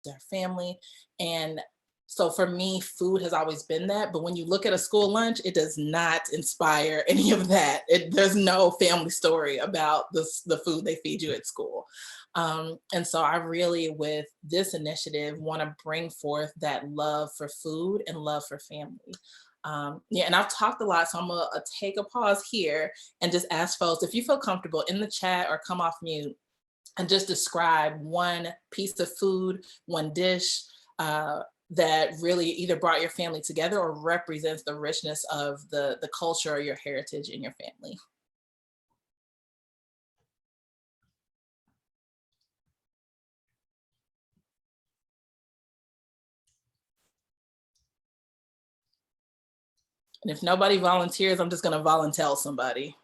their family. And so for me, food has always been that. But when you look at a school lunch, it does not inspire any of that. There's no family story about the food they feed you at school. And so I really, with this initiative, want to bring forth that love for food and love for family. Yeah, and I've talked a lot, so I'm gonna take a pause here and just ask folks if you feel comfortable in the chat or come off mute and just describe one piece of food, one dish that really either brought your family together or represents the richness of the culture or your heritage in your family. And if nobody volunteers, I'm just gonna volunteer somebody.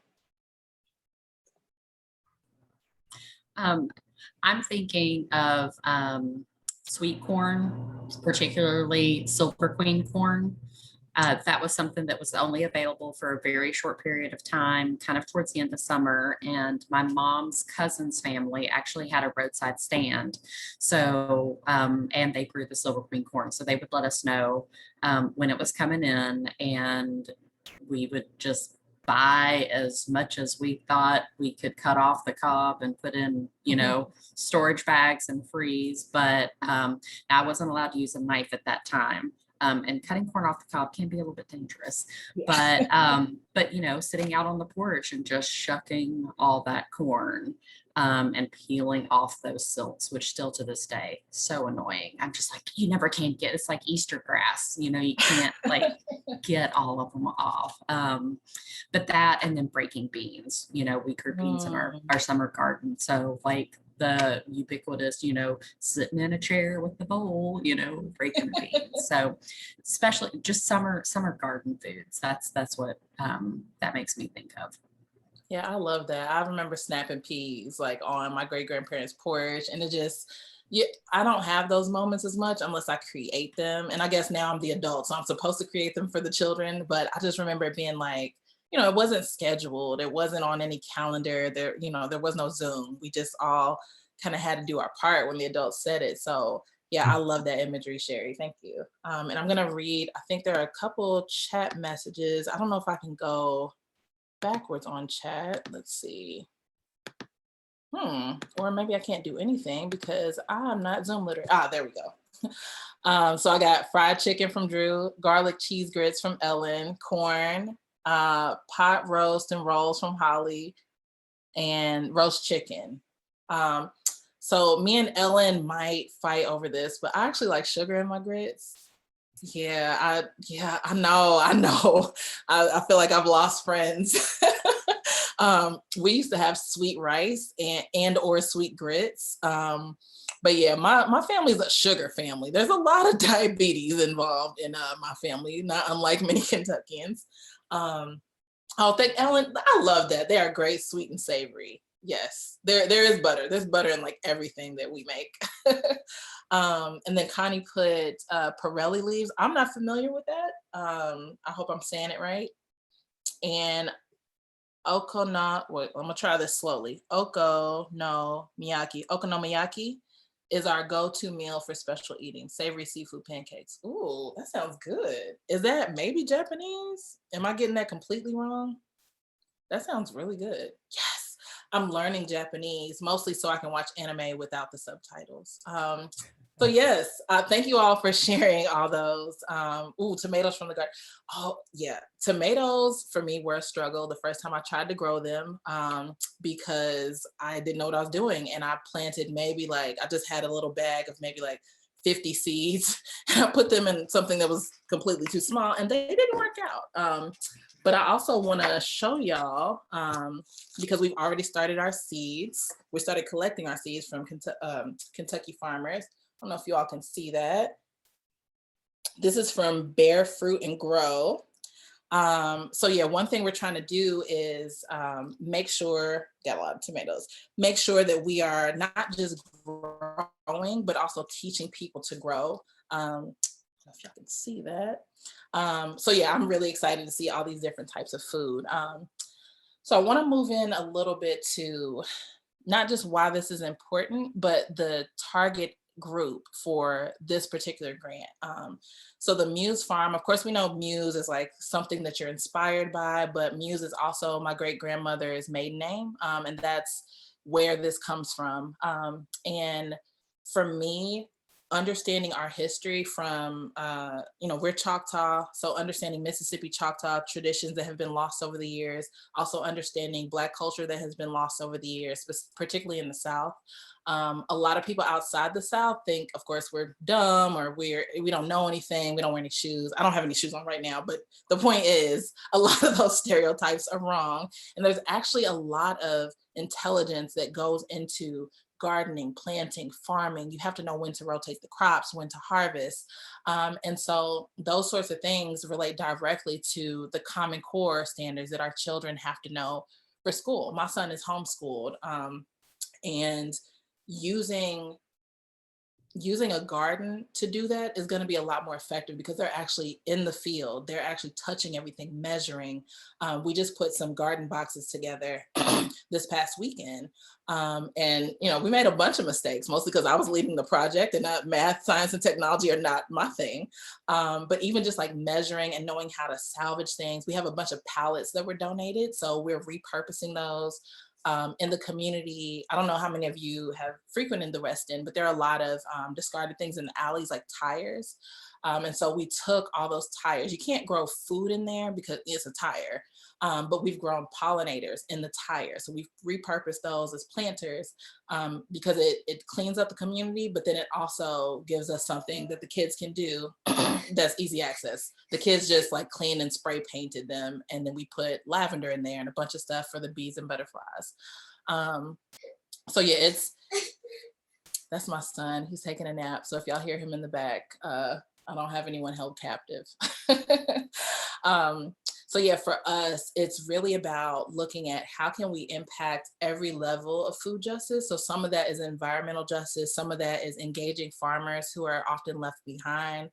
I'm thinking of sweet corn, particularly Silver Queen corn. That was something that was only available for a very short period of time, kind of towards the end of summer. And my mom's cousin's family actually had a roadside stand. So, and they grew the Silver Queen corn. So they would let us know when it was coming in, and we would just buy as much as we thought we could cut off the cob and put in, you know, storage bags and freeze. But I wasn't allowed to use a knife at that time. And cutting corn off the cob can be a little bit dangerous, but you know, sitting out on the porch and just shucking all that corn and peeling off those silks, which still to this day, so annoying. I'm just like, you never can get, it's like Easter grass, you know, you can't like get all of them off. But that, and then breaking beans, you know, we grew beans in our summer garden. So like the ubiquitous, you know, sitting in a chair with the bowl, you know, breaking the beans. So especially just summer garden foods. That's what that makes me think of. Yeah, I love that. I remember snapping peas like on my great grandparents' porch, and it just, yeah, I don't have those moments as much unless I create them. And I guess now I'm the adult, so I'm supposed to create them for the children. But I just remember it being like, you know, it wasn't scheduled. It wasn't on any calendar. There, you know, there was no Zoom. We just all kind of had to do our part when the adults said it. So yeah, I love that imagery, Sherry. Thank you. And I'm gonna read, I think there are a couple chat messages. I don't know if I can go backwards on chat. Let's see. Or maybe I can't do anything because I'm not Zoom literate. There we go. So I got fried chicken from Drew, garlic cheese grits from Ellen, corn, pot roast and rolls from Holly, and roast chicken. So me and Ellen might fight over this, but I actually like sugar in my grits. Yeah, I know. I feel like I've lost friends. We used to have sweet rice and or sweet grits. But yeah, my family's a sugar family. There's a lot of diabetes involved in my family, not unlike many Kentuckians. Thank Ellen. I love that. They are great, sweet and savory. Yes, there is butter. There's butter in like everything that we make. And then Connie put Pirelli leaves. I'm not familiar with that. I hope I'm saying it right. And wait, I'm gonna try this slowly. Okonomiyaki is our go-to meal for special eating. Savory seafood pancakes. Ooh, that sounds good. Is that maybe Japanese? Am I getting that completely wrong? That sounds really good. Yes, I'm learning Japanese, mostly so I can watch anime without the subtitles. So yes, thank you all for sharing all those. Tomatoes from the garden. Oh yeah, tomatoes for me were a struggle the first time I tried to grow them because I didn't know what I was doing. And I planted maybe I just had a little bag of maybe 50 seeds. And I put them in something that was completely too small and they didn't work out. But I also want to show y'all, because we've already started our seeds. We started collecting our seeds from Kentucky farmers. I don't know if you all can see that. This is from Bear Fruit and Grow. So yeah, one thing we're trying to do is make sure, got a lot of tomatoes, make sure that we are not just growing, but also teaching people to grow. I don't know if y'all can see that. So yeah, I'm really excited to see all these different types of food. So I want to move in a little bit to not just why this is important, but the target group for this particular grant. So the Muse Farm, of course, we know Muse is like something that you're inspired by, but Muse is also my great grandmother's maiden name, and that's where this comes from. And for me, understanding our history from, we're Choctaw, so understanding Mississippi Choctaw traditions that have been lost over the years, also understanding Black culture that has been lost over the years, particularly in the South. A lot of people outside the South think, of course, we're dumb or we don't know anything. We don't wear any shoes. I don't have any shoes on right now, but the point is, a lot of those stereotypes are wrong. And there's actually a lot of intelligence that goes into gardening, planting, farming. You have to know when to rotate the crops, when to harvest. And so those sorts of things relate directly to the Common Core standards that our children have to know for school. My son is homeschooled, and using a garden to do that is going to be a lot more effective because they're actually in the field. They're actually touching everything, measuring. We just put some garden boxes together this past weekend. And, we made a bunch of mistakes, mostly because I was leading the project and math, science, and technology are not my thing. But even just like measuring and knowing how to salvage things, we have a bunch of pallets that were donated. So we're repurposing those. In the community. I don't know how many of you have frequented the West End, but there are a lot of discarded things in the alleys, like tires. And so we took all those tires. You can't grow food in there because it's a tire, but we've grown pollinators in the tire. So we've repurposed those as planters because it cleans up the community, but then it also gives us something that the kids can do that's easy access. The kids just like clean and spray painted them. And then we put lavender in there and a bunch of stuff for the bees and butterflies. So yeah, that's my son. He's taking a nap. So if y'all hear him in the back, I don't have anyone held captive. So yeah, for us, it's really about looking at how can we impact every level of food justice. So some of that is environmental justice. Some of that is engaging farmers who are often left behind.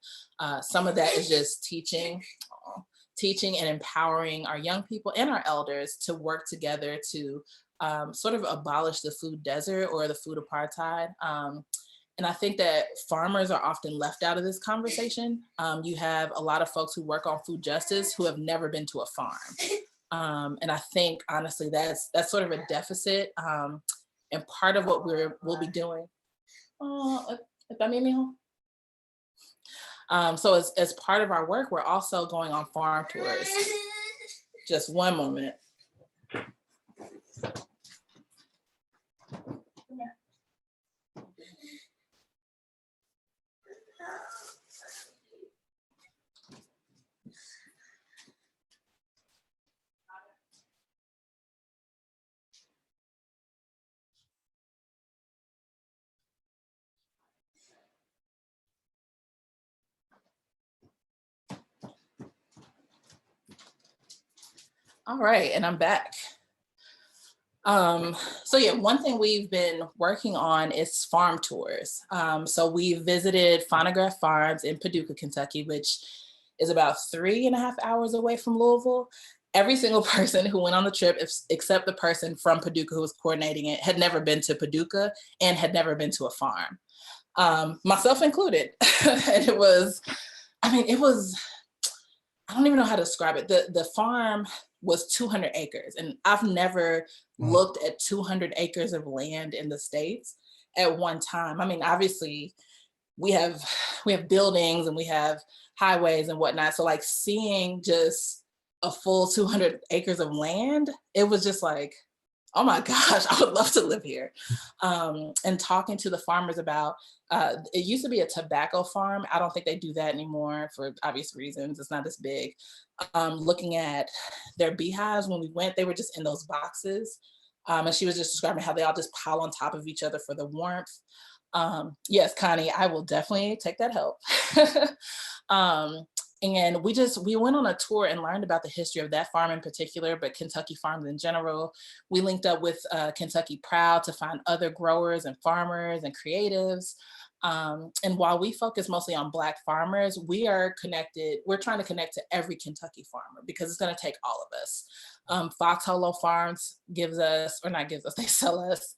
Some of that is just teaching and empowering our young people and our elders to work together to sort of abolish the food desert or the food apartheid. And I think that farmers are often left out of this conversation. You have a lot of folks who work on food justice who have never been to a farm. And I think, honestly, that's sort of a deficit. And part of what we'll be doing. So as part of our work, we're also going on farm tours. Just one moment. All right, and I'm back. So yeah, one thing we've been working on is farm tours. So we visited Phonograph Farms in Paducah, Kentucky, which is about 3.5 hours away from Louisville. Every single person who went on the trip, except the person from Paducah who was coordinating it, had never been to Paducah and had never been to a farm, myself included. And it was, I don't even know how to describe it. The farm was 200 acres, and I've never looked at 200 acres of land in the States at one time. I mean, obviously we have buildings and we have highways and whatnot. So like seeing just a full 200 acres of land, it was just like, oh my gosh, I would love to live here. And talking to the farmers about, it used to be a tobacco farm. I don't think they do that anymore for obvious reasons. It's not as big. Looking at their beehives, when we went, they were just in those boxes. And she was just describing how they all just pile on top of each other for the warmth. Yes, Connie, I will definitely take that help. And we went on a tour and learned about the history of that farm in particular, but Kentucky farms in general. We linked up with Kentucky Proud to find other growers and farmers and creatives. And while we focus mostly on Black farmers, we're trying to connect to every Kentucky farmer because it's going to take all of us. Fox Hollow Farms they sell us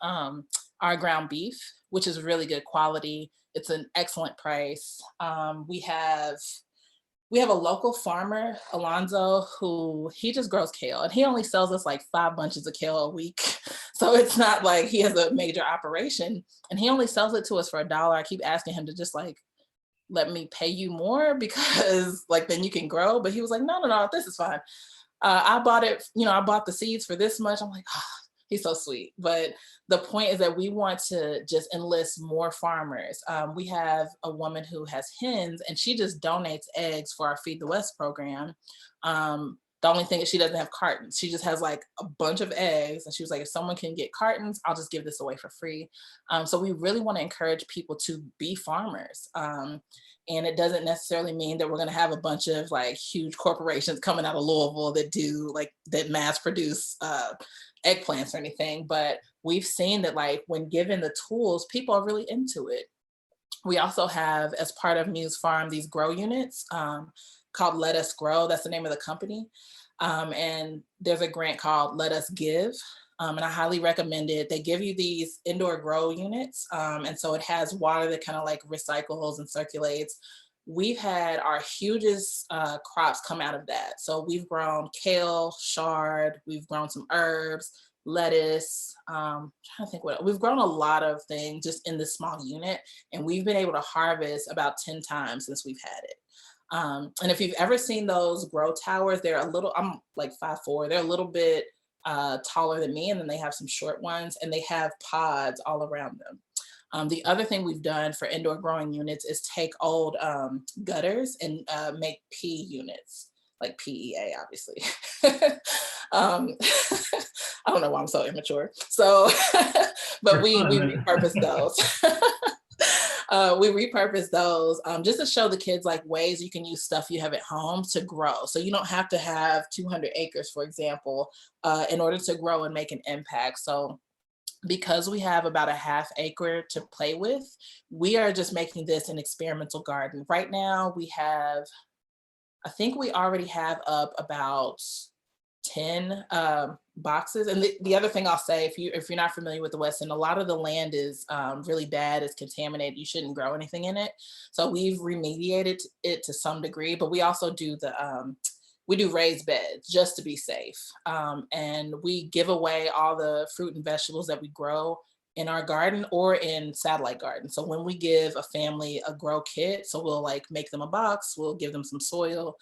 our ground beef, which is really good quality. It's an excellent price. We have a local farmer, Alonzo, who he just grows kale, and he only sells us like 5 bunches of kale a week. So it's not like he has a major operation, and he only sells it to us for $1. I keep asking him to just like let me pay you more because like then you can grow. But he was like, no, no, no, this is fine. I bought it, I bought the seeds for this much. I'm like, oh, he's so sweet. But the point is that we want to just enlist more farmers. We have a woman who has hens and she just donates eggs for our Feed the West program. The only thing is she doesn't have cartons. She just has like a bunch of eggs. And she was like, if someone can get cartons, I'll just give this away for free. So we really want to encourage people to be farmers. And it doesn't necessarily mean that we're going to have a bunch of like huge corporations coming out of Louisville that mass produce eggplants or anything. But we've seen that like when given the tools, people are really into it. We also have, as part of Muse Farm, these grow units called Let Us Grow. That's the name of the company. And there's a grant called Let Us Give. And I highly recommend it. They give you these indoor grow units. And so it has water that kind of like recycles and circulates. We've had our hugest crops come out of that. So we've grown kale, chard, we've grown some herbs, lettuce. I'm trying to think we've grown a lot of things just in this small unit. And we've been able to harvest about 10 times since we've had it. And if you've ever seen those grow towers, I'm like 5'4", they're a little bit taller than me, and then they have some short ones, and they have pods all around them. The other thing we've done for indoor growing units is take old gutters and make pea units, like PEA, obviously. I don't know why I'm so immature. So, but we repurpose those. We repurpose those just to show the kids like ways you can use stuff you have at home to grow. So you don't have to have 200 acres, for example, in order to grow and make an impact. So because we have about a ½ acre to play with, we are just making this an experimental garden. Right now I think we already have up about 10 boxes. And the other thing I'll say, if you're not familiar with the West End, a lot of the land is really bad, it's contaminated, you shouldn't grow anything in it. So we've remediated it to some degree, but we also do we do raised beds just to be safe. And we give away all the fruit and vegetables that we grow in our garden or in satellite gardens. So when we give a family a grow kit, so we'll like make them a box, we'll give them some soil,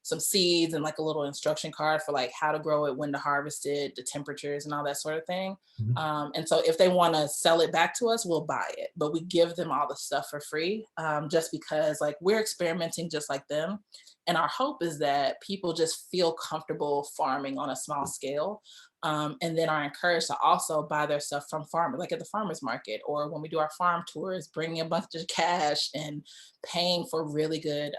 some seeds, and like a little instruction card for like how to grow it, when to harvest it, the temperatures and all that sort of thing. And so if they want to sell it back to us, we'll buy it, but we give them all the stuff for free, just because like we're experimenting just like them. And our hope is that people just feel comfortable farming on a small scale, and then are encouraged to also buy their stuff from farmers, like at the farmers market, or when we do our farm tours, bringing a bunch of cash and paying for really good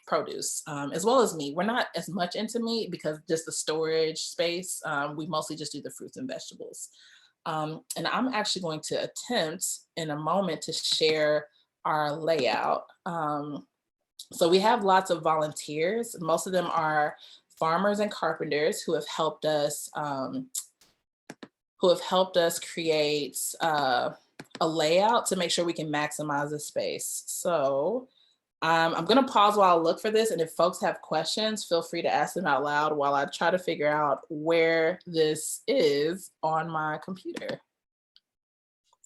produce, as well as meat. We're not as much into meat because just the storage space. We mostly just do the fruits and vegetables. And I'm actually going to attempt in a moment to share our layout. So we have lots of volunteers. Most of them are farmers and carpenters who have helped us create a layout to make sure we can maximize the space. So I'm going to pause while I look for this. And if folks have questions, feel free to ask them out loud while I try to figure out where this is on my computer,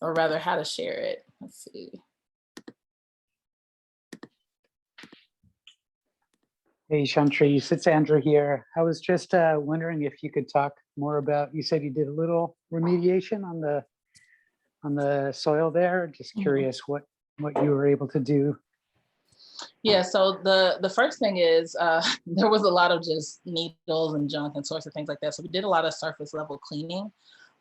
or rather how to share it. Let's see. Hey, Shauntrice, it's Andrew here. I was just wondering if you could talk more about, you said you did a little remediation on the soil there. Just curious what you were able to do. Yeah, so the first thing is there was a lot of just needles and junk and sorts of things like that. So we did a lot of surface level cleaning.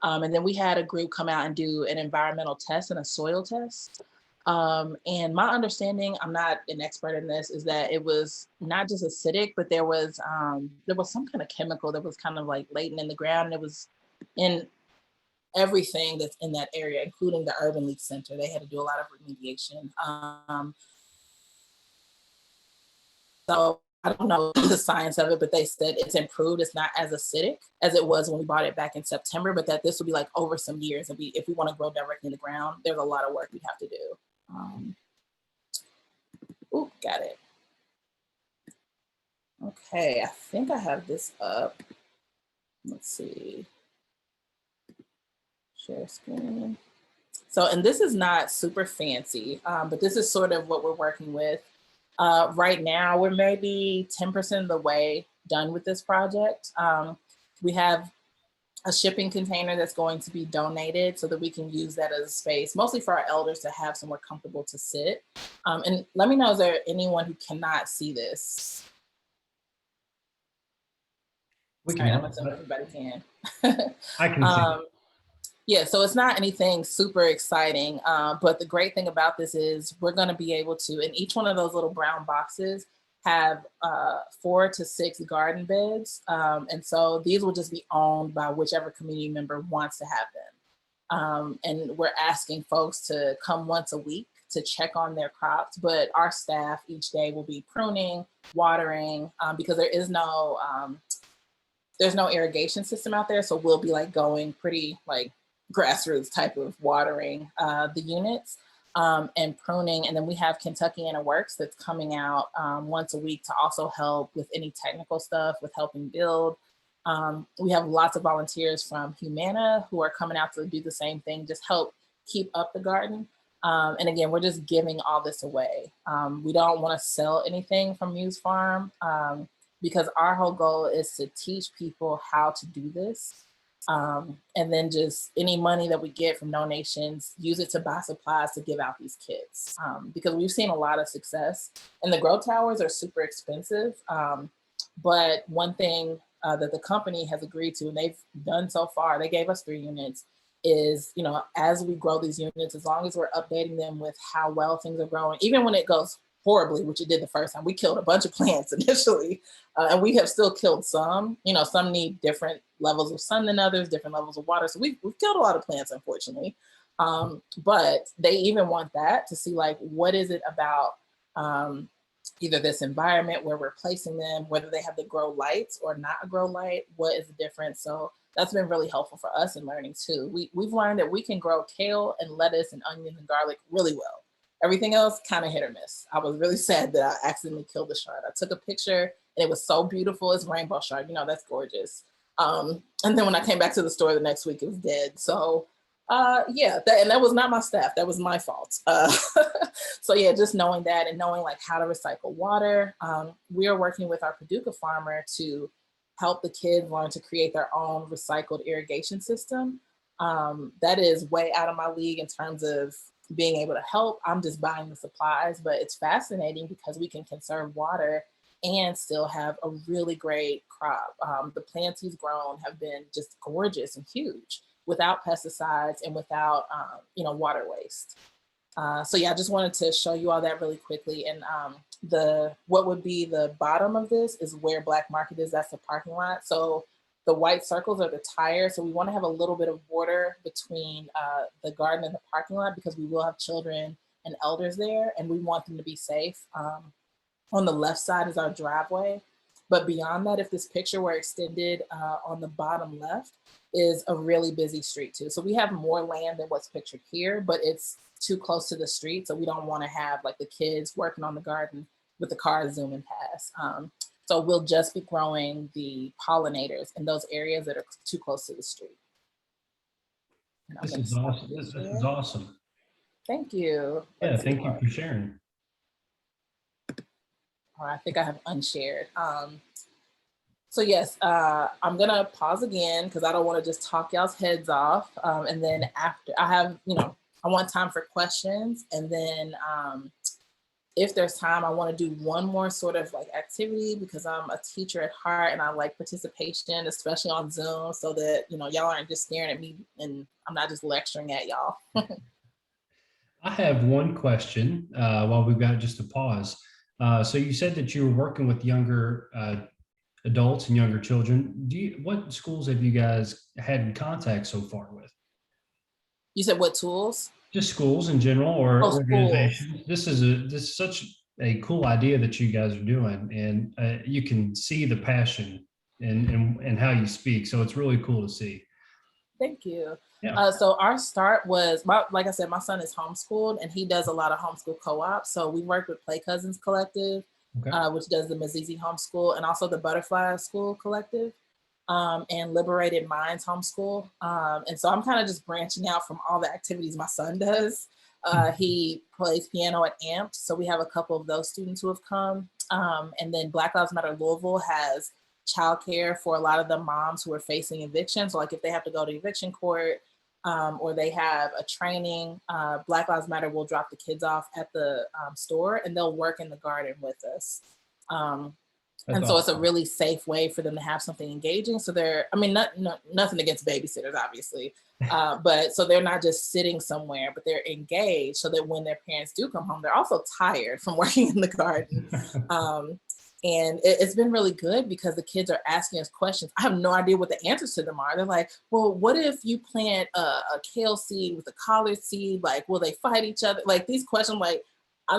And then we had a group come out and do an environmental test and a soil test. And my understanding, I'm not an expert in this, is that it was not just acidic, but there was some kind of chemical that was kind of like latent in the ground, and it was in everything that's in that area, including the Urban Leaf Center. They had to do a lot of remediation. So I don't know the science of it, but they said it's improved. It's not as acidic as it was when we bought it back in September, but that this will be like over some years. If we want to grow directly in the ground, there's a lot of work we have to do. got it. Okay, I think I have this up. Let's see. Share screen. So, and this is not super fancy, but this is sort of what we're working with. Right now, we're maybe 10% of the way done with this project. We have a shipping container that's going to be donated so that we can use that as a space, mostly for our elders to have somewhere comfortable to sit. And let me know, is there anyone who cannot see this? We Sorry, can. I'm assuming everybody can. I can see. Yeah, so it's not anything super exciting, but the great thing about this is we're going to be able to, in each one of those little brown boxes, have 4 to 6 garden beds. And so these will just be owned by whichever community member wants to have them. And we're asking folks to come once a week to check on their crops, but our staff each day will be pruning, watering, because there's no irrigation system out there. So we'll be like going pretty like grassroots type of watering the units and pruning. And then we have Kentuckiana Works that's coming out once a week to also help with any technical stuff, with helping build. We have lots of volunteers from Humana who are coming out to do the same thing, just help keep up the garden. And again, we're just giving all this away. We don't want to sell anything from Muse Farm because our whole goal is to teach people how to do this. And then just any money that we get from donations, use it to buy supplies to give out these kits. Because we've seen a lot of success, and the grow towers are super expensive. But one thing that the company has agreed to, and they've done so far, they gave us 3 units, is, you know, as we grow these units, as long as we're updating them with how well things are growing, even when it goes horribly, which it did the first time, we killed a bunch of plants initially, and we have still killed some. You know, some need different levels of sun than others, different levels of water. So we've killed a lot of plants, unfortunately. But they even want that to see, like, what is it about either this environment where we're placing them, whether they have the grow lights or not a grow light, what is the difference? So that's been really helpful for us in learning too. We've learned that we can grow kale and lettuce and onions and garlic really well. Everything else kind of hit or miss. I was really sad that I accidentally killed the shard. I took a picture and it was so beautiful. It's rainbow shard, you know, that's gorgeous. And then when I came back to the store the next week, it was dead. So yeah, that was not my staff. That was my fault. So yeah, just knowing that and knowing like how to recycle water. We are working with our Paducah farmer to help the kids learn to create their own recycled irrigation system. That is way out of my league in terms of being able to help. I'm just buying the supplies, but it's fascinating because we can conserve water and still have a really great crop. The plants he's grown have been just gorgeous and huge without pesticides and without, you know, water waste. So yeah, I just wanted to show you all that really quickly. And what would be the bottom of this is where Black Market is. That's the parking lot. So the white circles are the tires. So we want to have a little bit of border between the garden and the parking lot because we will have children and elders there, and we want them to be safe. On the left side is our driveway. But beyond that, if this picture were extended on the bottom left, is a really busy street too. So we have more land than what's pictured here, but it's too close to the street. So we don't want to have like the kids working on the garden with the cars zooming past. So we'll just be growing the pollinators in those areas that are too close to the street. This is awesome. This is awesome. Thank you. Yeah, thank you for sharing. I think I have unshared. So yes, I'm gonna pause again because I don't want to just talk y'all's heads off. And then after I have, you know, I want time for questions. And then if there's time, I want to do one more sort of like activity because I'm a teacher at heart and I like participation, especially on Zoom, so that, you know, y'all aren't just staring at me and I'm not just lecturing at y'all. I have one question while we've got just a pause. So you said that you were working with younger adults and younger children. What schools have you guys had in contact so far with? You said what tools? Just schools in general or organizations. Schools. This is such a cool idea that you guys are doing, and you can see the passion and how you speak. So it's really cool to see. Thank you. Yeah. So our start was, like I said, my son is homeschooled and he does a lot of homeschool co-ops. So we worked with Play Cousins Collective, Okay. which does the Mazizi Homeschool, and also the Butterfly School Collective, and Liberated Minds Homeschool. And so I'm kind of just branching out from all the activities my son does. He plays piano at AMP, so we have a couple of those students who have come. And then Black Lives Matter Louisville has childcare for a lot of the moms who are facing eviction. So like if they have to go to eviction court, or they have a training, Black Lives Matter will drop the kids off at the store and they'll work in the garden with us. And so it's a really safe way for them to have something engaging. So they're, I mean, nothing against babysitters, obviously, but so they're not just sitting somewhere, but they're engaged so that when their parents do come home, they're also tired from working in the garden. And it's been really good because the kids are asking us questions. I have no idea what the answers to them are. They're like, well, what if you plant a kale seed with a collard seed? Like, will they fight each other? Like these questions, like, I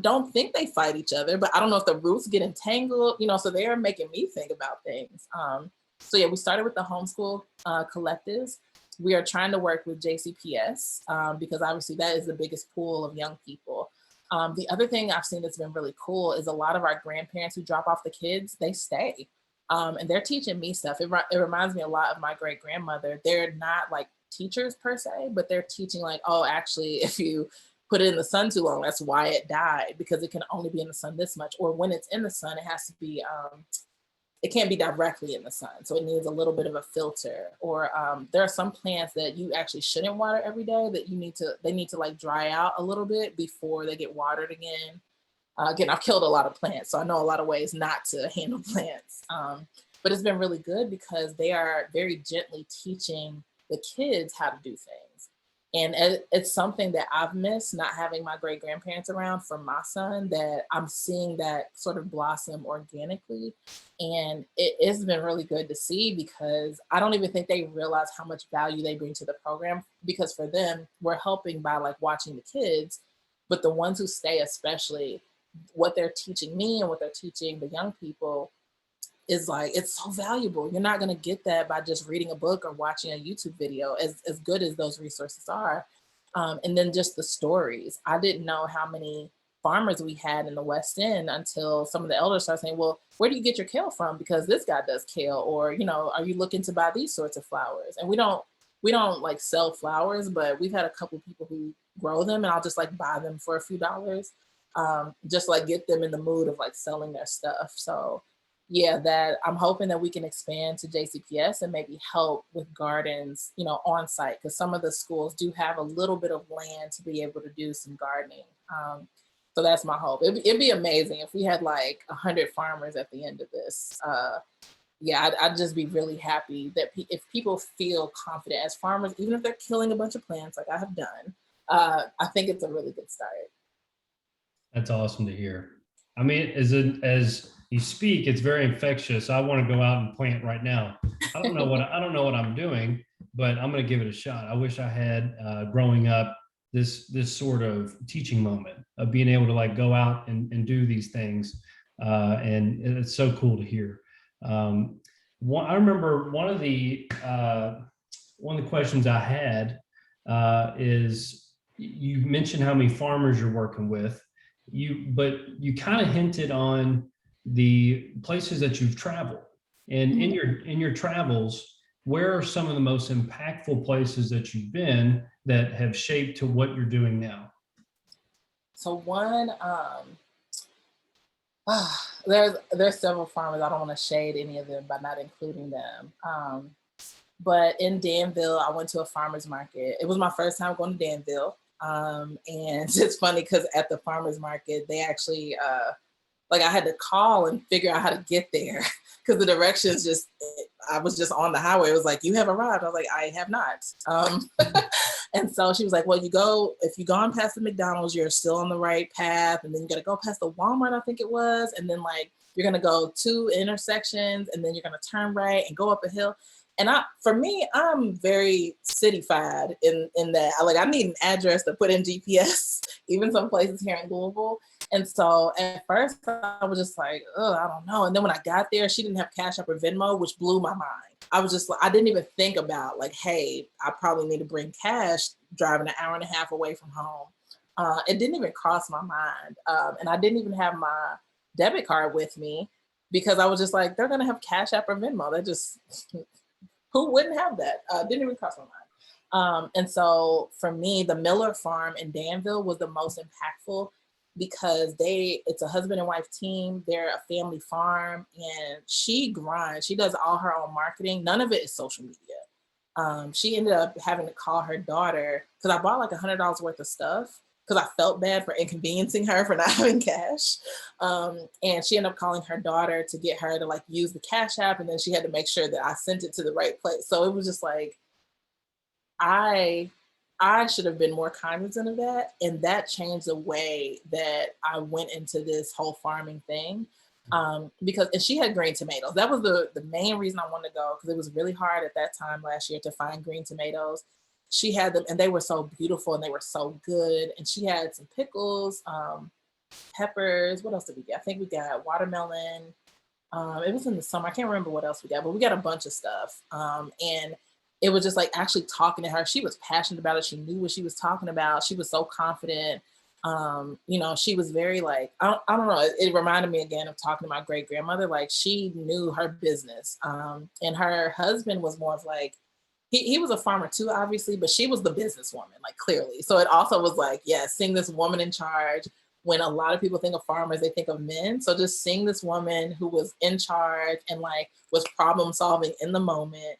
don't think they fight each other, but I don't know if the roots get entangled, so they are making me think about things. So yeah, we started with the homeschool collectives. We are trying to work with JCPS because obviously that is the biggest pool of young people. The other thing I've seen that's been really cool is a lot of our grandparents who drop off the kids, they stay. And they're teaching me stuff. It reminds me a lot of my great grandmother. They're not like teachers per se, but they're teaching like, oh, actually, if you put it in the sun too long, that's why it died, because it can only be in the sun this much. Or when it's in the sun, it has to be, it can't be directly in the sun. So it needs a little bit of a filter. Or there are some plants that you actually shouldn't water every day that they need to like dry out a little bit before they get watered again. Again, I've killed a lot of plants, so I know a lot of ways not to handle plants. But it's been really good because they are very gently teaching the kids how to do things. And it's something that I've missed, not having my great grandparents around for my son, that I'm seeing that sort of blossom organically. And it's been really good to see because I don't even think they realize how much value they bring to the program, because for them, we're helping by like watching the kids, but the ones who stay, especially what they're teaching me and what they're teaching the young people is like, it's so valuable. You're not going to get that by just reading a book or watching a YouTube video, as good as those resources are. And then just the stories. I didn't know how many farmers we had in the West End until some of the elders started saying, well, where do you get your kale from? Because this guy does kale, or, are you looking to buy these sorts of flowers? And we don't like sell flowers, but we've had a couple people who grow them and I'll just like buy them for a few dollars, just like get them in the mood of like selling their stuff. So yeah, that I'm hoping that we can expand to JCPS and maybe help with gardens, on site, because some of the schools do have a little bit of land to be able to do some gardening. So that's my hope. It'd be amazing if we had like 100 farmers at the end of this. Yeah, I'd just be really happy that if people feel confident as farmers, even if they're killing a bunch of plants like I have done, I think it's a really good start. That's awesome to hear. I mean, as you speak, it's very infectious. I want to go out and plant right now. I don't know what I'm doing, but I'm going to give it a shot. I wish I had growing up this sort of teaching moment of being able to like go out and do these things, and it's so cool to hear. I remember one of the questions I had is you mentioned how many farmers you're working with. But you kind of hinted on the places that you've traveled, and in your travels, where are some of the most impactful places that you've been that have shaped to what you're doing now? So one, there's several farmers. I don't want to shade any of them by not including them. But in Danville, I went to a farmer's market. It was my first time going to Danville. And it's funny because at the farmer's market, they actually, I had to call and figure out how to get there because the directions I was just on the highway. It was like, you have arrived. I was like, I have not. And so she was like, well, if you gone past the McDonald's, you're still on the right path. And then you got to go past the Walmart, I think it was. And then you're going to go 2 intersections and then you're going to turn right and go up a hill. For me, I'm very cityfied in that I need an address to put in GPS, even some places here in Louisville. And so at first I was just like, oh, I don't know. And then when I got there, she didn't have Cash App or Venmo, which blew my mind. I was just like, I didn't even think about like, hey, I probably need to bring cash driving an hour and a half away from home. It didn't even cross my mind. And I didn't even have my debit card with me because I was just like, they're going to have Cash App or Venmo. That just, who wouldn't have that? Didn't even cross my mind. And so for me, the Miller Farm in Danville was the most impactful because it's a husband and wife team. They're a family farm and she grinds. She does all her own marketing. None of it is social media. She ended up having to call her daughter because I bought like $100 worth of stuff because I felt bad for inconveniencing her for not having cash. And she ended up calling her daughter to get her to like use the Cash App. And then she had to make sure that I sent it to the right place. So it was just like, I should have been more cognizant of that. And that changed the way that I went into this whole farming thing. And she had green tomatoes. That was the main reason I wanted to go because it was really hard at that time last year to find green tomatoes. She had them and they were so beautiful and they were so good. And she had some pickles, peppers. What else did we get? I think we got watermelon. It was in the summer. I can't remember what else we got, but we got a bunch of stuff. And it was just like actually talking to her. She was passionate about it. She knew what she was talking about. She was so confident. She was very like, I don't know. It reminded me again of talking to my great grandmother. Like she knew her business. And her husband was more of like, he was a farmer too, obviously, but she was the businesswoman, like clearly. So it also was like, yeah, seeing this woman in charge. When a lot of people think of farmers, they think of men. So just seeing this woman who was in charge and like was problem solving in the moment.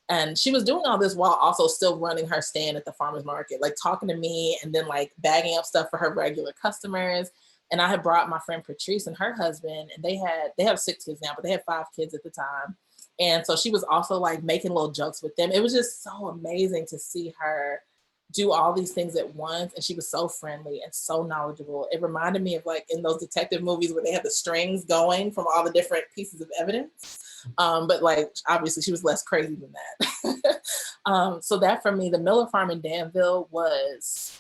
And she was doing all this while also still running her stand at the farmer's market, like talking to me and then like bagging up stuff for her regular customers. And I had brought my friend Patrice and her husband, and they have 6 kids now, but they had 5 kids at the time. And so she was also like making little jokes with them. It was just so amazing to see her do all these things at once. And she was so friendly and so knowledgeable. It reminded me of like in those detective movies where they have the strings going from all the different pieces of evidence. But like, obviously she was less crazy than that. So that for me, the Miller Farm in Danville was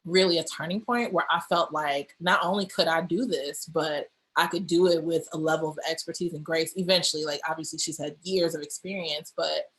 really a turning point where I felt like not only could I do this, but I could do it with a level of expertise and grace. Eventually, like obviously she's had years of experience, but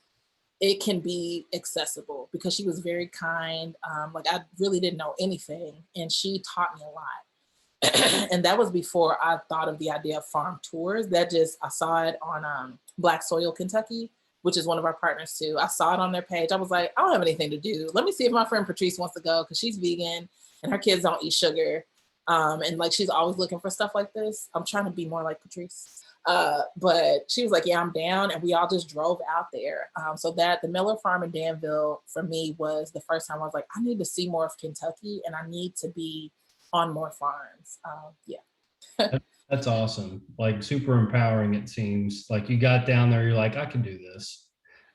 it can be accessible because she was very kind. Like I really didn't know anything and she taught me a lot. And that was before I thought of the idea of farm tours. I saw it on Black Soil Kentucky, which is one of our partners too. I saw it on their page. I was like, I don't have anything to do. Let me see if my friend Patrice wants to go because she's vegan and her kids don't eat sugar. And like, she's always looking for stuff like this. I'm trying to be more like Patrice. But she was like, yeah, I'm down. And we all just drove out there. So that the Miller Farm in Danville for me was the first time I was like, I need to see more of Kentucky and I need to be on more farms. Yeah. That's awesome. Like super empowering. It seems like you got down there. You're like, I can do this.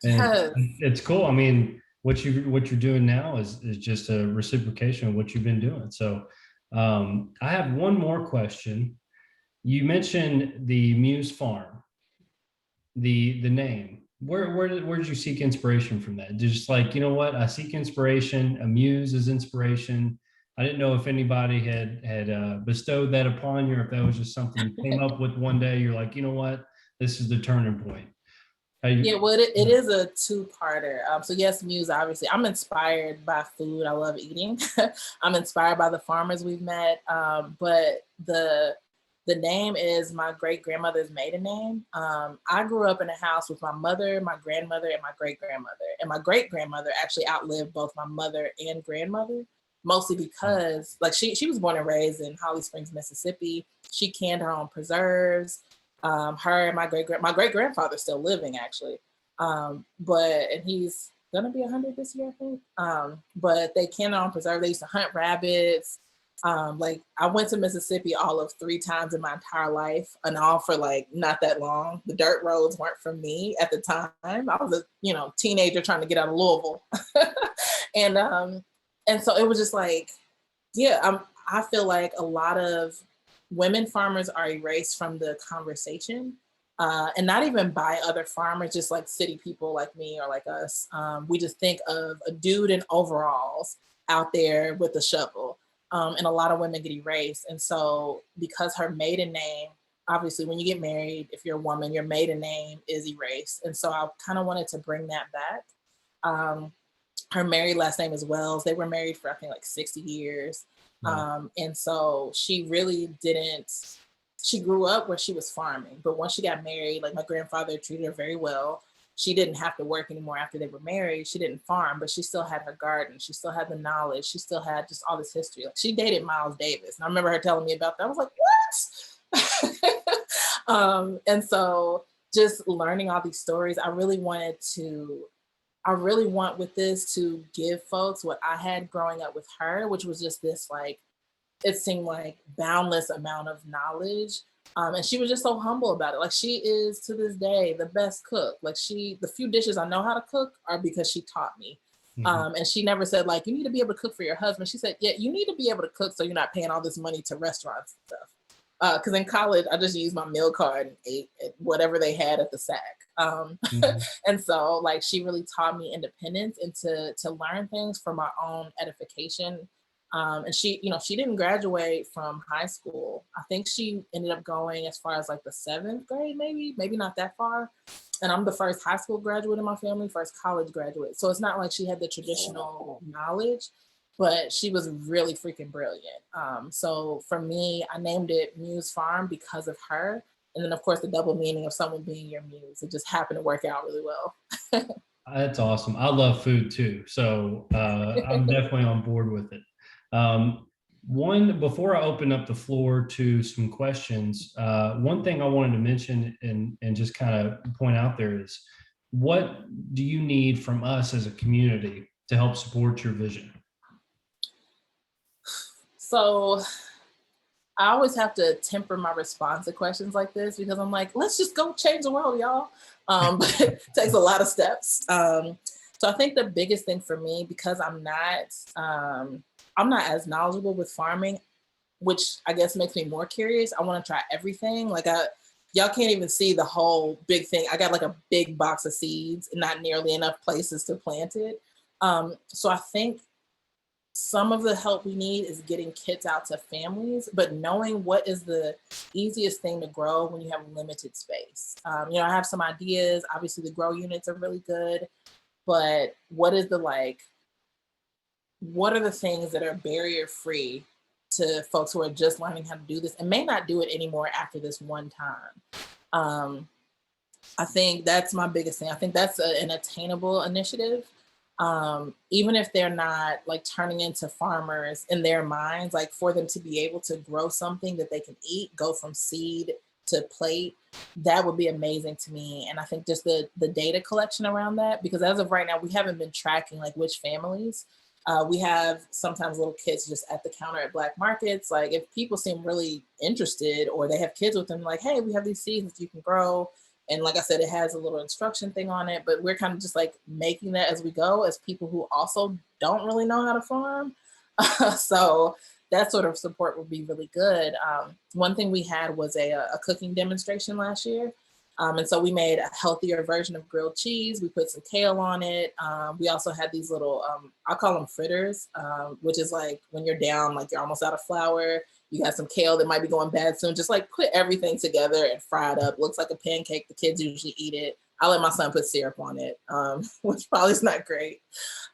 And Yes. it's cool. I mean, what you're doing now is just a reciprocation of what you've been doing. So I have one more question. You mentioned the Muse Farm, the name. Where did you seek inspiration from that? Just like, you know what, I seek inspiration. A muse is inspiration. I didn't know if anybody had bestowed that upon you, or if that was just something you came up with one day. You're like, you know what, this is the turning point. Yeah, well, it is a 2-parter. So yes, Muse, obviously, I'm inspired by food. I love eating. I'm inspired by the farmers we've met. But the name is my great-grandmother's maiden name. I grew up in a house with my mother, my grandmother, and my great-grandmother. And my great-grandmother actually outlived both my mother and grandmother, mostly because like she was born and raised in Holly Springs, Mississippi. She canned her own preserves. Her and my great-grandfather's still living actually. And he's gonna be 100 this year, I think. But they canned their own preserve. They used to hunt rabbits. Like I went to Mississippi all of 3 times in my entire life, and all for like not that long. The dirt roads weren't for me at the time. I was a teenager trying to get out of Louisville. And so it was just like, yeah, I feel like a lot of women farmers are erased from the conversation. and not even by other farmers, just like city people like me or like us. We just think of a dude in overalls out there with a shovel, and a lot of women get erased. And so because her maiden name, obviously when you get married, if you're a woman, your maiden name is erased. And so I kind of wanted to bring that back. Her married last name is Wells. They were married for I think like 60 years. Wow. And so she really didn't, she grew up where she was farming, but once she got married, like my grandfather treated her very well. She didn't have to work anymore after they were married. She didn't farm, but she still had her garden. She still had the knowledge. She still had just all this history. Like she dated Miles Davis. And I remember her telling me about that. I was like, what? And so just learning all these stories, I really want with this to give folks what I had growing up with her, which was just this like, it seemed like boundless amount of knowledge. And she was just so humble about it. Like she is to this day the best cook. Like the few dishes I know how to cook are because she taught me. And she never said like, you need to be able to cook for your husband. She said, yeah, you need to be able to cook so you're not paying all this money to restaurants and stuff. Because in college, I just used my meal card and ate whatever they had at the SAC. And so like she really taught me independence and to learn things for my own edification. And she, she didn't graduate from high school. I think she ended up going as far as like the 7th grade, maybe not that far. And I'm the first high school graduate in my family, first college graduate. So it's not like she had the traditional knowledge, but she was really freaking brilliant. So for me, I named it Muse Farm because of her. And then of course the double meaning of someone being your muse. It just happened to work out really well. That's awesome. I love food too. So I'm definitely on board with it. Before I open up the floor to some questions, one thing I wanted to mention and just kind of point out there is, what do you need from us as a community to help support your vision? So I always have to temper my response to questions like this because I'm like, let's just go change the world, y'all. But it takes a lot of steps. So I think the biggest thing for me, because I'm not as knowledgeable with farming, which I guess makes me more curious. I want to try everything. Like y'all can't even see the whole big thing. I got like a big box of seeds and not nearly enough places to plant it. So I think some of the help we need is getting kits out to families, but knowing what is the easiest thing to grow when you have limited space. I have some ideas. Obviously, the grow units are really good, but what are the things that are barrier free to folks who are just learning how to do this and may not do it anymore after this one time? I think that's my biggest thing. I think that's an attainable initiative. Even if they're not like turning into farmers in their minds, like for them to be able to grow something that they can eat, go from seed to plate, that would be amazing to me. And I think just the data collection around that, because as of right now, we haven't been tracking like which families. We have sometimes little kids just at the counter at Black markets. Like if people seem really interested or they have kids with them, like, hey, we have these seeds that you can grow. And like I said, it has a little instruction thing on it, but we're kind of just like making that as we go as people who also don't really know how to farm. So that sort of support would be really good. One thing we had was a cooking demonstration last year. And so we made a healthier version of grilled cheese. We put some kale on it. We also had these little, I call them fritters, which is like when you're down, like you're almost out of flour. You got some kale that might be going bad soon. Just like put everything together and fry it up. Looks like a pancake. The kids usually eat it. I let my son put syrup on it, which probably is not great.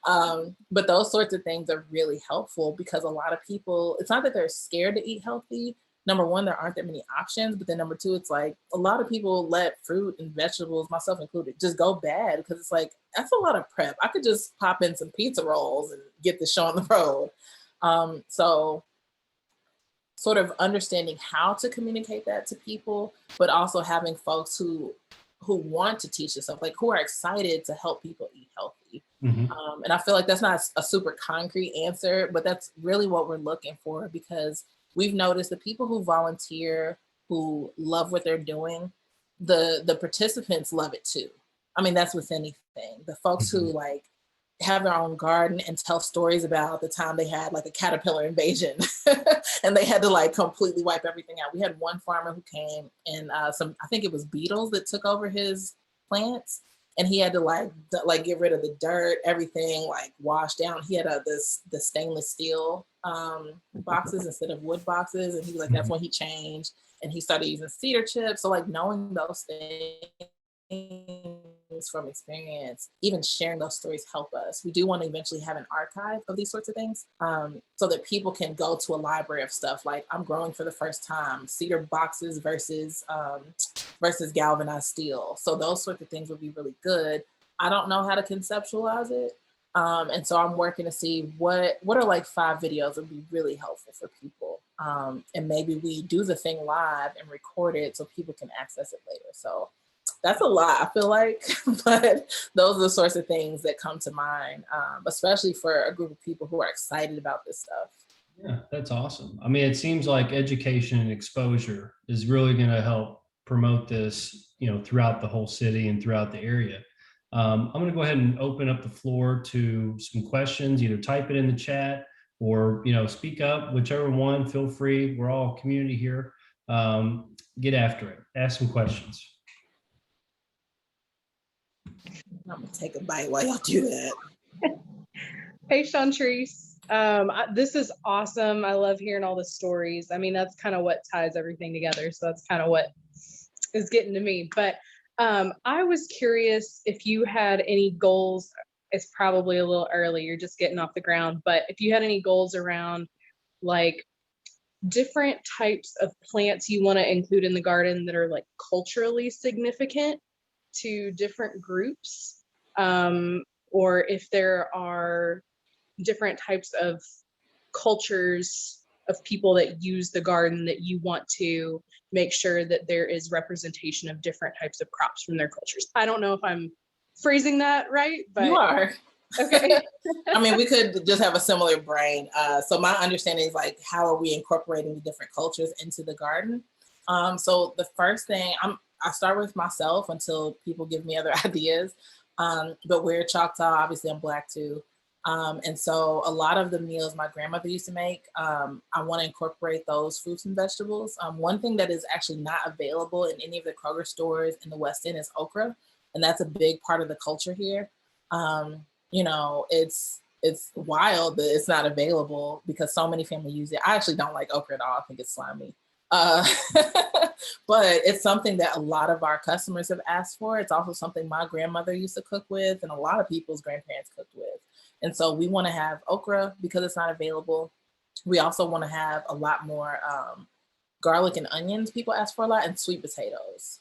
But those sorts of things are really helpful because a lot of people, it's not that they're scared to eat healthy. Number one, there aren't that many options. But then number two, it's like a lot of people let fruit and vegetables, myself included, just go bad because it's like, that's a lot of prep. I could just pop in some pizza rolls and get the show on the road. So sort of understanding how to communicate that to people, but also having folks who want to teach this stuff, like who are excited to help people eat healthy. And I feel like that's not a super concrete answer, but that's really what we're looking for because we've noticed the people who volunteer, who love what they're doing, the participants love it too. I mean, that's with anything. The folks who like have their own garden and tell stories about the time they had like a caterpillar invasion and they had to like completely wipe everything out. We had one farmer who came and I think it was beetles that took over his plants, and he had to like get rid of the dirt, everything, like wash down. He had the stainless steel boxes instead of wood boxes, and he was like, that's when he changed and he started using cedar chips. So like knowing those things from experience, even sharing those stories help us. We do want to eventually have an archive of these sorts of things, so that people can go to a library of stuff like I'm growing for the first time, cedar boxes versus galvanized steel. So those sorts of things would be really good. I don't know how to conceptualize it. And so I'm working to see what are like 5 videos that would be really helpful for people. And maybe we do the thing live and record it so people can access it later. So that's a lot, I feel like, but those are the sorts of things that come to mind, especially for a group of people who are excited about this stuff. Yeah, that's awesome. I mean, it seems like education and exposure is really going to help promote this, throughout the whole city and throughout the area. I'm going to go ahead and open up the floor to some questions. Either type it in the chat or, speak up, whichever one, feel free. We're all community here. Get after it. Ask some questions. I'm gonna take a bite while y'all do that. Hey, Shauntrice. This is awesome. I love hearing all the stories. I mean, that's kind of what ties everything together. So that's kind of what is getting to me. But I was curious if you had any goals. It's probably a little early. You're just getting off the ground. But if you had any goals around like different types of plants you want to include in the garden that are like culturally significant to different groups, or if there are different types of cultures of people that use the garden that you want to make sure that there is representation of different types of crops from their cultures. I don't know if I'm phrasing that right, but you are. Okay. I mean, we could just have a similar brain. So my understanding is like, how are we incorporating the different cultures into the garden? So the first thing, I start with myself until people give me other ideas. But we're Choctaw, obviously I'm Black too. And so a lot of the meals my grandmother used to make, I want to incorporate those fruits and vegetables. One thing that is actually not available in any of the Kroger stores in the West End is okra. And that's a big part of the culture here. It's wild that it's not available because so many families use it. I actually don't like okra at all. I think it's slimy. But it's something that a lot of our customers have asked for. It's also something my grandmother used to cook with and a lot of people's grandparents cooked with. And so we want to have okra because it's not available. We also want to have a lot more garlic and onions. People ask for a lot, and sweet potatoes.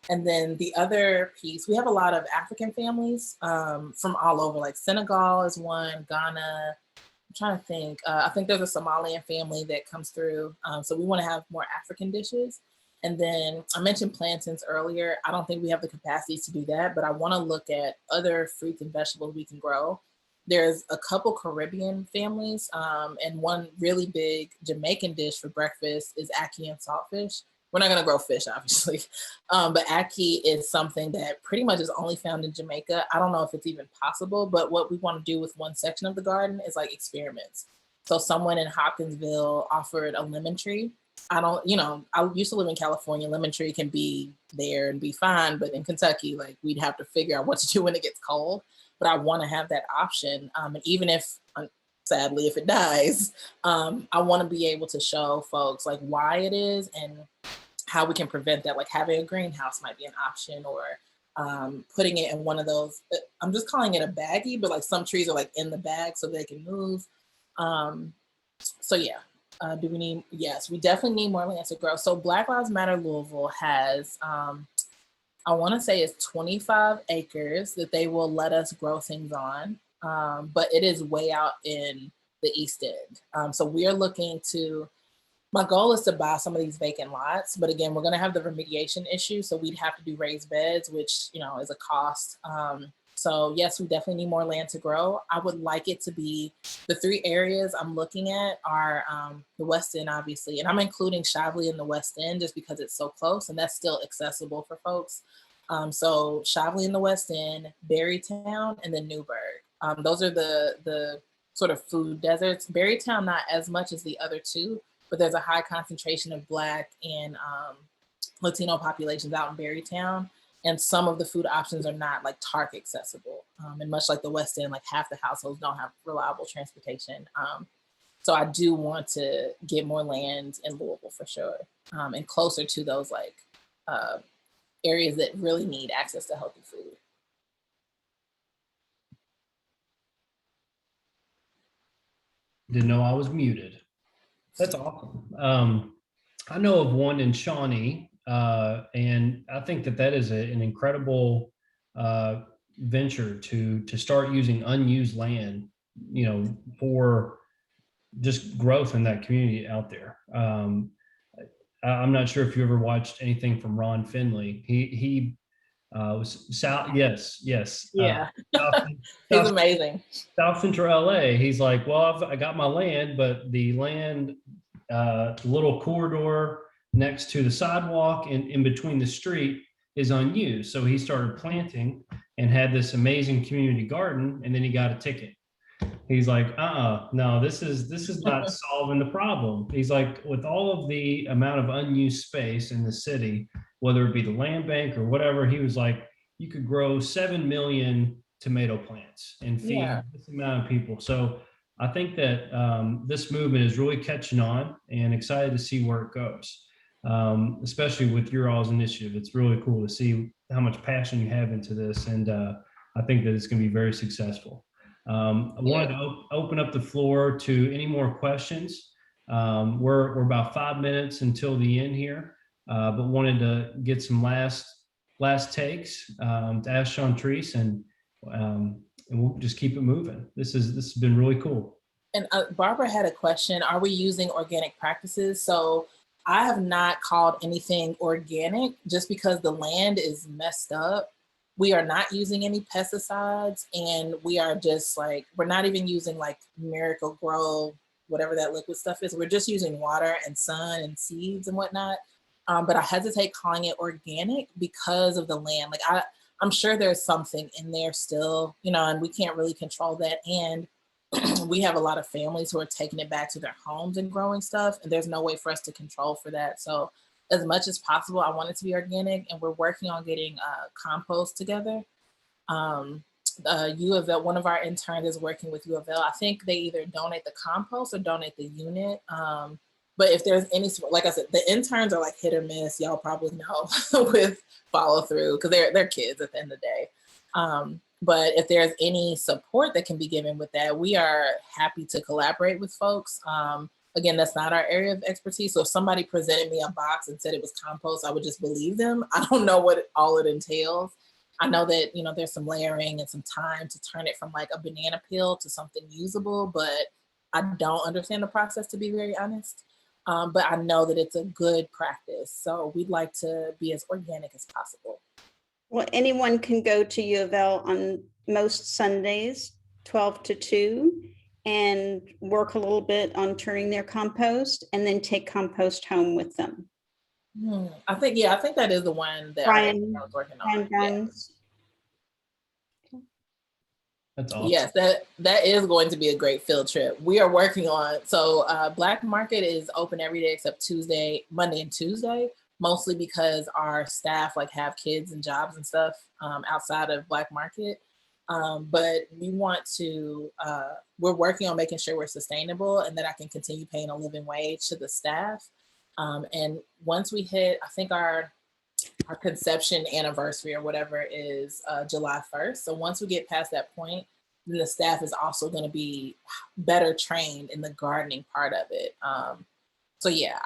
And then the other piece, we have a lot of African families from all over, like Senegal is one, Ghana. I'm trying to think. I think there's a Somalian family that comes through. So we want to have more African dishes. And then I mentioned plantains earlier. I don't think we have the capacity to do that, but I want to look at other fruits and vegetables we can grow. There's a couple Caribbean families, and one really big Jamaican dish for breakfast is ackee and saltfish. We're not gonna grow fish, obviously, but ackee is something that pretty much is only found in Jamaica. I don't know if it's even possible, but what we want to do with one section of the garden is like experiments. So someone in Hopkinsville offered a lemon tree. I used to live in California. Lemon tree can be there and be fine, but in Kentucky, like we'd have to figure out what to do when it gets cold. But I want to have that option. And even if, sadly, if it dies, I want to be able to show folks like why it is and how we can prevent that. Like having a greenhouse might be an option, or putting it in one of those, I'm just calling it a baggie, but like some trees are like in the bag so they can move. So yeah, yes, we definitely need more land to grow. So Black Lives Matter Louisville has, I want to say it's 25 acres that they will let us grow things on, but it is way out in the East End. So we are looking to, my goal is to buy some of these vacant lots, but again, we're going to have the remediation issue. So we'd have to do raised beds, which, is a cost. So yes, we definitely need more land to grow. I would like it to be, the 3 areas I'm looking at are the West End, obviously, and I'm including Shively in the West End just because it's so close and that's still accessible for folks. So Shively in the West End, Berrytown, and then Newburgh. Those are the sort of food deserts. Berrytown, not as much as the other two, but there's a high concentration of Black and Latino populations out in Berrytown. And some of the food options are not like TARC accessible. And much like the West End, like half the households don't have reliable transportation. So I do want to get more land in Louisville for sure, and closer to those like areas that really need access to healthy food. Didn't know I was muted. That's awesome. I know of one in Shawnee, and I think that is an incredible venture to start using unused land, for just growth in that community out there. I'm not sure if you ever watched anything from Ron Finley. He was South. Yes. Yeah, South, he's amazing. South Central LA. He's like, well, I got my land, but the land, little corridor next to the sidewalk and in between the street is unused. So he started planting and had this amazing community garden, and then he got a ticket. He's like, no, this is not solving the problem. He's like, with all of the amount of unused space in the city, whether it be the land bank or whatever, he was like, you could grow 7 million tomato plants and feed this amount of people. So I think that this movement is really catching on, and excited to see where it goes, especially with your all's initiative. It's really cool to see how much passion you have into this, and I think that it's going to be very successful. I wanted to open up the floor to any more questions. We're about 5 minutes until the end here, but wanted to get some last takes to ask Shauntrice, and we'll just keep it moving. This has been really cool. And Barbara had a question. Are we using organic practices? So I have not called anything organic just because the land is messed up. We are not using any pesticides, and we are just like, we're not even using like Miracle Grow, whatever that liquid stuff is. We're just using water and sun and seeds and whatnot. But I hesitate calling it organic because of the land. Like I'm sure there's something in there still, and we can't really control that. And we have a lot of families who are taking it back to their homes and growing stuff, and there's no way for us to control for that. So as much as possible, I want it to be organic, and we're working on getting compost together. U of L, one of our interns is working with U of L. I think they either donate the compost or donate the unit. But if there's any, like I said, the interns are like hit or miss. Y'all probably know with follow through because they're kids at the end of the day. But if there's any support that can be given with that, we are happy to collaborate with folks. Again, that's not our area of expertise. So if somebody presented me a box and said it was compost, I would just believe them. I don't know what all it entails. I know that, there's some layering and some time to turn it from like a banana peel to something usable, but I don't understand the process, to be very honest. But I know that it's a good practice. So we'd like to be as organic as possible. Well, anyone can go to U of L on most Sundays, 12 to 2. And work a little bit on turning their compost, and then take compost home with them. I think that is the one that I was working on. That's awesome. Yes, that is going to be a great field trip. We are working on, so Black Market is open every day except Monday and Tuesday, mostly because our staff have kids and jobs and stuff outside of Black Market. But we want to, we're working on making sure we're sustainable and that I can continue paying a living wage to the staff. And once we hit, I think our conception anniversary or whatever is July 1st. So once we get past that point, then the staff is also going to be better trained in the gardening part of it. So yeah,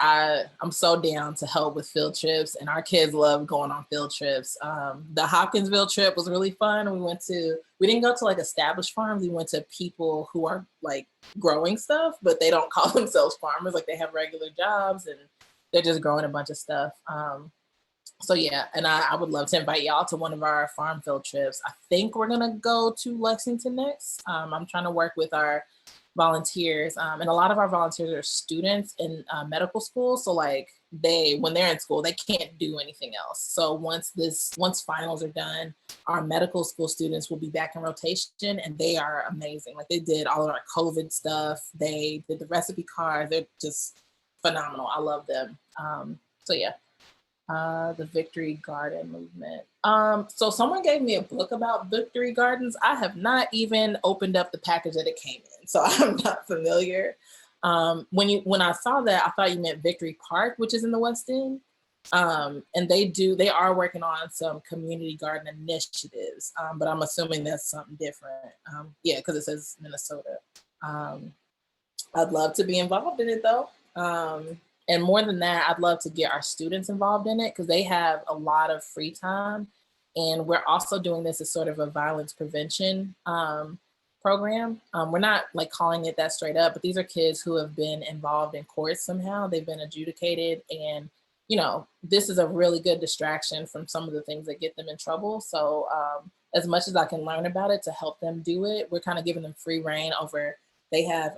I'm so down to help with field trips, and our kids love going on field trips. The Hopkinsville trip was really fun. We didn't go to established farms. We went to people who are growing stuff, but they don't call themselves farmers. They have regular jobs and they're just growing a bunch of stuff. So yeah, and I would love to invite y'all to one of our farm field trips. I think we're gonna go to Lexington next. I'm trying to work with our volunteers. And a lot of our volunteers are students in medical school. So like when they're in school, they can't do anything else. So once finals are done, our medical school students will be back in rotation, and they are amazing. Like they did all of our COVID stuff. They did the recipe cards. They're just phenomenal. I love them. So yeah. The Victory Garden movement. So someone gave me a book about Victory Gardens. I have not even opened up the package that it came in, so I'm not familiar. When I saw that, I thought you meant Victory Park, which is in the West End. And they are working on some community garden initiatives, but I'm assuming that's something different. Yeah, because it says Minnesota. I'd love to be involved in it though. And more than that, I'd love to get our students involved in it because they have a lot of free time. And we're also doing this as sort of a violence prevention program. We're not like calling it that straight up, but these are kids who have been involved in court somehow. They've been adjudicated, and this is a really good distraction from some of the things that get them in trouble. So as much as I can learn about it to help them do it, we're kind of giving them free reign over. They have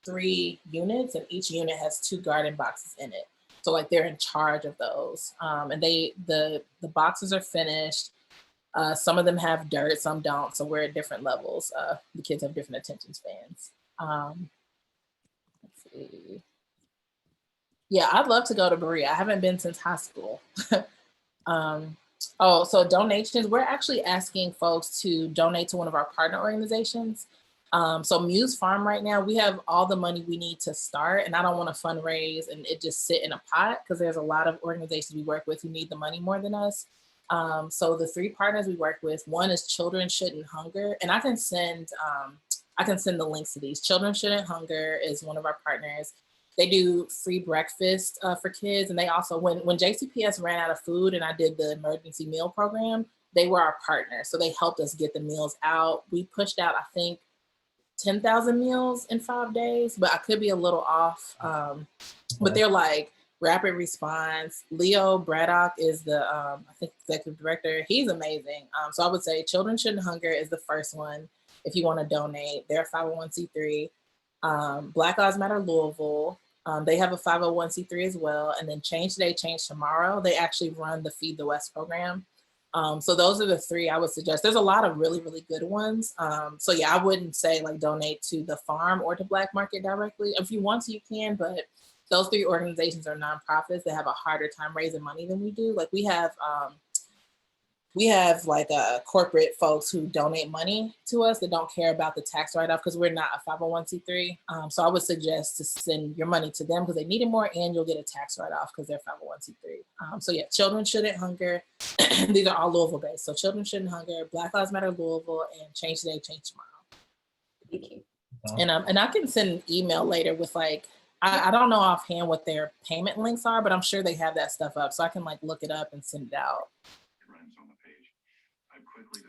3 units, and each unit has 2 garden boxes in it. So like they're in charge of those. And the boxes are finished. Some of them have dirt, some don't. So we're at different levels. The kids have different attention spans. Let's see. Yeah, I'd love to go to Berea. I haven't been since high school. So donations, we're actually asking folks to donate to one of our partner organizations. So Muse Farm right now, we have all the money we need to start, and I don't want to fundraise and it just sit in a pot because there's a lot of organizations we work with who need the money more than us. So the 3 partners we work with, one is Children Shouldn't Hunger, and I can send the links to these. Children Shouldn't Hunger is one of our partners. They do free breakfast for kids, and they also, when JCPS ran out of food and I did the emergency meal program, they were our partner. So they helped us get the meals out. We pushed out, I think, 10,000 meals in 5 days, but I could be a little off. But they're like rapid response. Leo Braddock is the, I think, executive director. He's amazing. So I would say Children Shouldn't Hunger is the first one if you want to donate. They're a 501c3. Black Lives Matter Louisville. They have a 501c3 as well. And then Change Today, Change Tomorrow. They actually run the Feed the West program. So those are the 3 I would suggest. There's a lot of really, really good ones. So yeah, I wouldn't say like donate to the farm or to Black Market directly. If you want to, you can, but those 3 organizations are nonprofits. They have a harder time raising money than we do. Like we have like corporate folks who donate money to us that don't care about the tax write-off because we're not a 501c3. So I would suggest to send your money to them because they need it more, and you'll get a tax write-off because they're 501c3. So yeah, Children Shouldn't Hunger. These are all Louisville based. So Children Shouldn't Hunger, Black Lives Matter Louisville, and Change Today, Change Tomorrow. Thank you. And I can send an email later with like, I don't know offhand what their payment links are, but I'm sure they have that stuff up. So I can like look it up and send it out.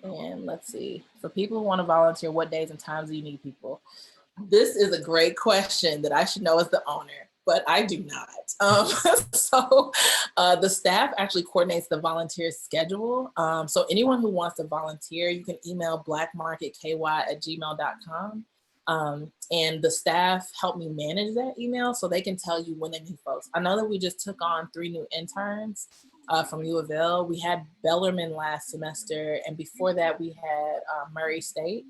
And let's see, for people who want to volunteer, what days and times do you need people? This is a great question that I should know as the owner, but I do not. So the staff actually coordinates the volunteer schedule. So anyone who wants to volunteer, you can email blackmarketky@gmail.com. And the staff help me manage that email so they can tell you when they need folks. I know that we just took on 3 new interns from U of L. We had Bellarmine last semester, and before that we had Murray State.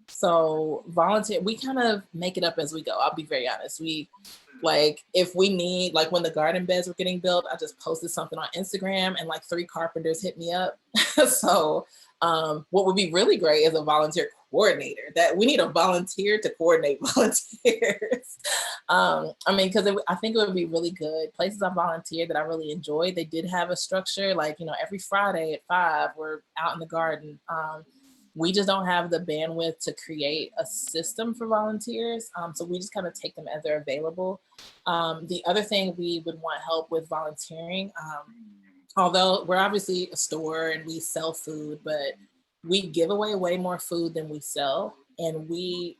So volunteer, we kind of make it up as we go. I'll be very honest. We like, if we need, like when the garden beds were getting built, I just posted something on Instagram and like 3 carpenters hit me up. So what would be really great is a volunteer coordinator. That we need a volunteer to coordinate volunteers. I mean, because I think it would be really good. Places I volunteered that I really enjoyed, they did have a structure, like, every Friday at 5, we're out in the garden. We just don't have the bandwidth to create a system for volunteers. So we just kind of take them as they're available. The other thing we would want help with volunteering, although we're obviously a store and we sell food, but we give away way more food than we sell. And we,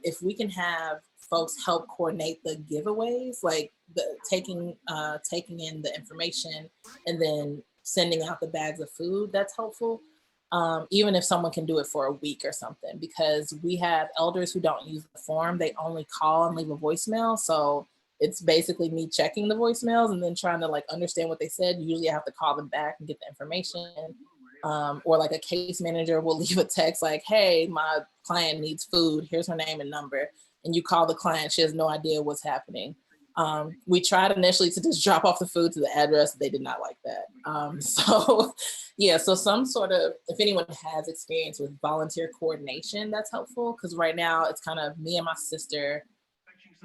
if we can have folks help coordinate the giveaways, like taking in the information and then sending out the bags of food, that's helpful. even if someone can do it for a week or something, because we have elders who don't use the form. They only call and leave a voicemail. So it's basically me checking the voicemails and then trying to like understand what they said. Usually I have to call them back and get the information. Or like a case manager will leave a text like, hey, my client needs food. Here's her name and number. And you call the client, she has no idea what's happening. We tried initially to just drop off the food to the address. They did not like that. So yeah, so some sort of, if anyone has experience with volunteer coordination, that's helpful. Because right now it's kind of me and my sister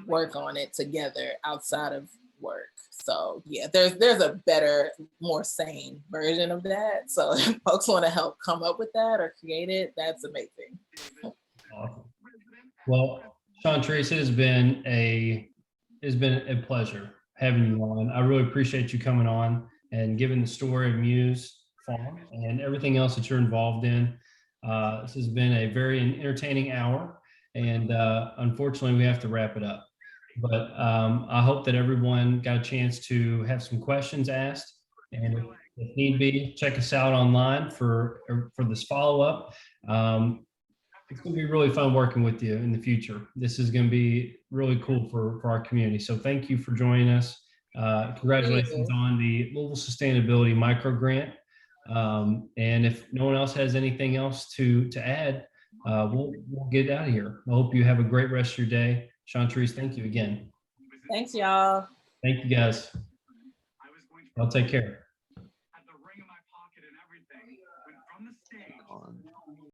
work on it together outside of work. So yeah, there's a better, more sane version of that. So if folks want to help come up with that or create it, that's amazing. Awesome. Well, Shauntrice, it has been a pleasure having you on. I really appreciate you coming on and giving the story of Muse Farm and everything else that you're involved in. This has been a very entertaining hour, and unfortunately, we have to wrap it up. But I hope that everyone got a chance to have some questions asked, and if need be, check us out online for this follow-up. It's going to be really fun working with you in the future. This is going to be really cool for our community. So thank you for joining us. Congratulations on the Louisville Sustainability Microgrant. And if no one else has anything else to add, we'll get out of here. I hope you have a great rest of your day. Shauntrice, thank you again. Thanks, y'all. Thank you, guys. I'll take care.